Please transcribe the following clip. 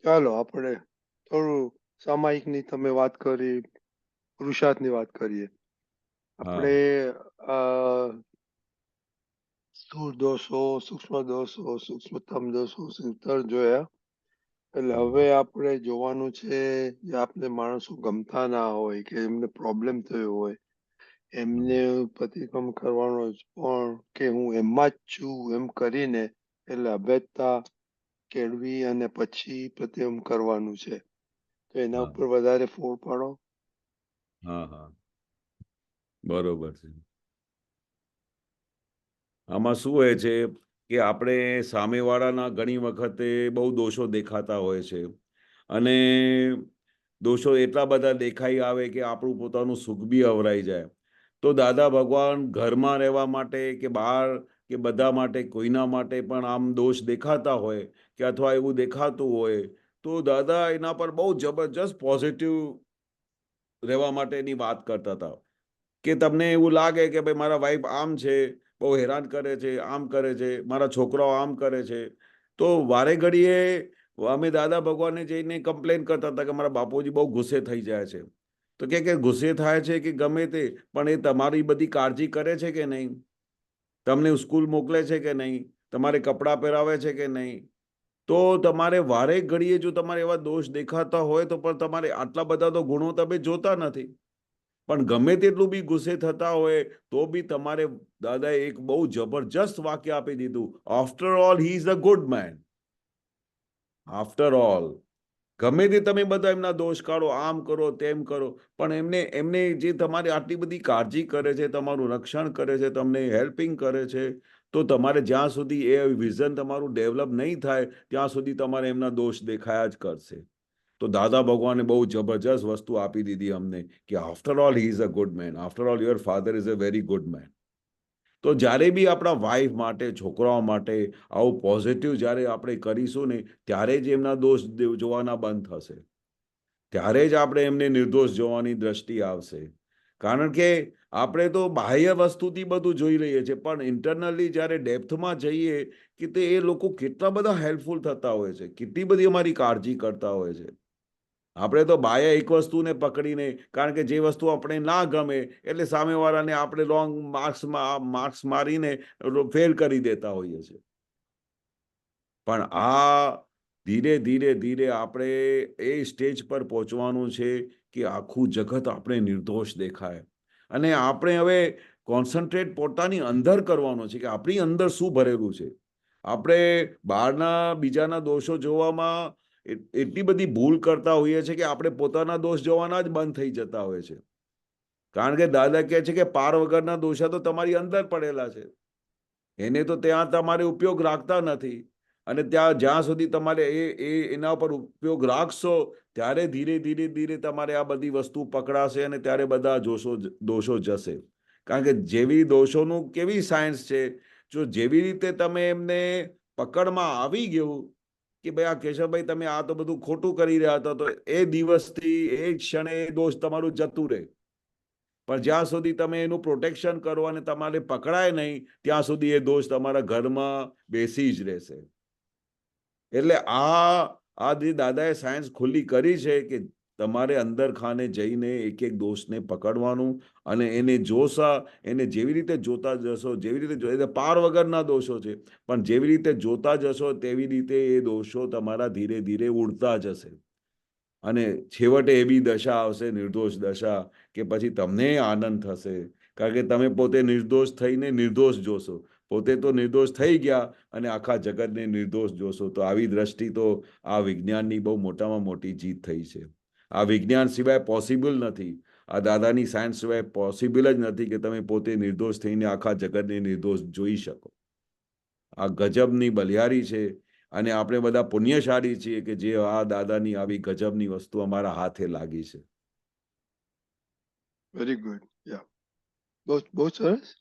ચાલો આપણે થોડું સામાયિકની તમે વાત કરી, પુરુષાર્થની વાત કરીએ. હા આપણે સ્થૂળ દોષો, સૂક્ષ્મ દોષો, સૂક્ષ્મતમ દોષો, સૂક્ષ્મતર જોયા. એટલે હવે આપણે જોવાનું છે જે આપણે માણસો ગમતા ના હોય કે એમને પ્રોબ્લેમ થયો હોય એમને પ્રતિક્રમ કરવાનો જ પણ કે હું એમાં જ છું એમ કરીને એટલે અભેદતા કેળવી અને પછી પ્રતિક્રમ કરવાનું છે. તો એના હા ઉપર વધારે ફોડ પાડો. હા હા બરોબર છે. આમાં શું હોય છે કે આપણે સામેવાળાના ઘણી વખતે બહુ દોષો દેખાતા હોય છે અને દોષો એટલા બધા દેખાઈ આવે કે આપણું પોતાનું સુખ બી અવરાઈ જાય. તો દાદા ભગવાન ઘરમાં રહેવા માટે કે બહાર કે બધા માટે કોઈના માટે પણ આમ દોષ દેખાતા હોય કે અથવા એવું દેખાતું હોય તો દાદા એના પર બહુ જબરજસ્ત પોઝિટિવ રહેવા માટેની વાત કરતા હતા. કે તમને એવું લાગે કે ભાઈ મારા વાઈફ આમ છે, બહુ હેરાન કરે છે, આમ કરે છે, મારા છોકરાઓ આમ કરે છે, તો વારે ઘડીએ અમે દાદા ભગવાનને જઈને કમ્પ્લેન કરતા હતા કે મારા બાપુજી બહુ ગુસ્સે થઈ જાય છે. તો કે ગુસ્સે થાય છે કે ગમે તે, પણ એ તમારી બધી કાળજી કરે છે કે નહીં? તમને સ્કૂલ મોકલે છે કે નહીં? તમારે કપડાં પહેરાવે છે કે નહીં? તો તમારે વારે ઘડીએ જો તમારે એવા દોષ દેખાતા હોય તો પણ તમારે આટલા બધા તો ગુણો તમે જોતા નથી. પણ ગમે તેટલું બી ગુસ્સે થતા હોય તો બી તમારે દાદાએ એક બહુ જબરજસ્ત વાક્ય આપી દીધું, after all he is a good man. After all ગમે તે તમે બધા એમના દોષ કાઢો, આમ કરો તેમ કરો, પણ એમને એમને જે તમારી આટલી બધી કાળજી કરે છે, તમારું રક્ષણ કરે છે, તમને હેલ્પિંગ કરે છે, તો તમારે જ્યાં સુધી એ વિઝન તમારું ડેવલપ નહીં થાય ત્યાં સુધી તમારે એમના દોષ દેખાયા જ કરશે. તો દાદા ભગવાને બહુ જબરજસ્ત વસ્તુ આપી દીધી અમને કે after all he is a good man, after all your father is a very good man. તો જ્યારે બી આપણા વાઈફ માટે, છોકરાઓ માટે આવું પોઝિટિવ જ્યારે આપણે કરીશું ને ત્યારે જ એમના દોષ જોવાના બંધ થશે. ત્યારે જ આપણે એમને નિર્દોષ જોવાની દ્રષ્ટિ આવશે. કારણ કે આપણે તો બાહ્ય વસ્તુથી બધું જોઈ લઈએ છીએ, પણ ઇન્ટરનલી જ્યારે ડેપ્થમાં જઈએ કે તે એ લોકો કેટલા બધા હેલ્પફુલ થતા હોય છે, કેટલી બધી અમારી કાળજી કરતા હોય છે. આપણે તો બાહ્ય એક વસ્તુને પકડીને, કારણ કે જે વસ્તુ આપણે ના ગમે એટલે સામેવાળાને આપણે રોંગ માર્ક્સ મારીને ફેલ કરી દેતા હોઈએ છીએ. પણ આ ધીરે ધીરે ધીરે આપણે એ સ્ટેજ પર પહોંચવાનું છે કે આખું જગત આપણે નિર્દોષ દેખાય અને આપણે હવે કોન્સન્ટ્રેટ પોતાની અંદર કરવાનો છે કે આપણી અંદર શું ભરેલું છે. આપણે બહારના બીજાના દોષો જોવામાં એટલી બધી ભૂલ કરતા હોઈએ છીએ કે આપણે પોતાના દોષ જોવાના જ બંધ થઈ જતા હોય છે. કારણ કે દાદા કહે છે કે પાર વગરના દોષા તો તમારી અંદર પડેલા છે, એને તો ત્યાં તમારે ઉપયોગ રાખતા નથી. અને ત્યાં જ્યાં સુધી તમારે એના પર ઉપયોગ રાખશો ત્યારે ધીરે ધીરે ધીરે તમારે આ બધી વસ્તુ પકડાશે અને ત્યારે બધા દોષો જશે. કારણ કે જેવી દોષોનું કેવી સાયન્સ છે, જો જેવી રીતે તમે એમને પકડમાં આવી ગયું કે ભાઈ આ કેશવભાઈ તમે આ તો બધું ખોટું કરી રહ્યા હતા, તો એ દિવસથી એ ક્ષણે દોષ તમારું જતું રહે. પણ જ્યાં સુધી તમે એનું પ્રોટેક્શન કરો અને તમારે પકડાય નહીં ત્યાં સુધી એ દોષ તમારા ઘરમાં બેસી જ રહેશે. એટલે આ જે દાદાએ સાયન્સ ખુલ્લી કરી છે કે તમારે અંદર ખાને જઈને એક એક દોષને પકડવાનું અને એને જેવી રીતે જોતા જશો, જેવી રીતે પાર વગરના દોષો છે, પણ જેવી રીતે જોતા જશો તેવી રીતે એ દોષો તમારા ધીરે ધીરે ઉડતા જશે અને છેવટે એવી દશા આવશે, નિર્દોષ દશા, કે પછી તમને આનંદ થશે. કારણ કે તમે પોતે નિર્દોષ થઈને નિર્દોષ જોશો, પોતે તો નિર્દોષ થઈ ગયા અને આખા જગતને નિર્દોષ જોશો. તો આવી દ્રષ્ટિ તો આ વિજ્ઞાનની બહુ મોટામાં મોટી જીત થઈ છે. આ વિજ્ઞાન સિવાય પોસિબલ નથી, આ દાદાની સાયન્સ સિવાય પોસિબલ જ નથી કે તમે પોતે નિર્દોષ થઈને આખા જગતને નિર્દોષ જોઈ શકો. આ ગજબની બલિહારી છે અને આપણે બધા પુણ્યશાળી છીએ કે જે આ દાદાની આવી ગજબની વસ્તુ અમારા હાથે લાગી છે. Very good. યા, બહુ બહુ સરસ.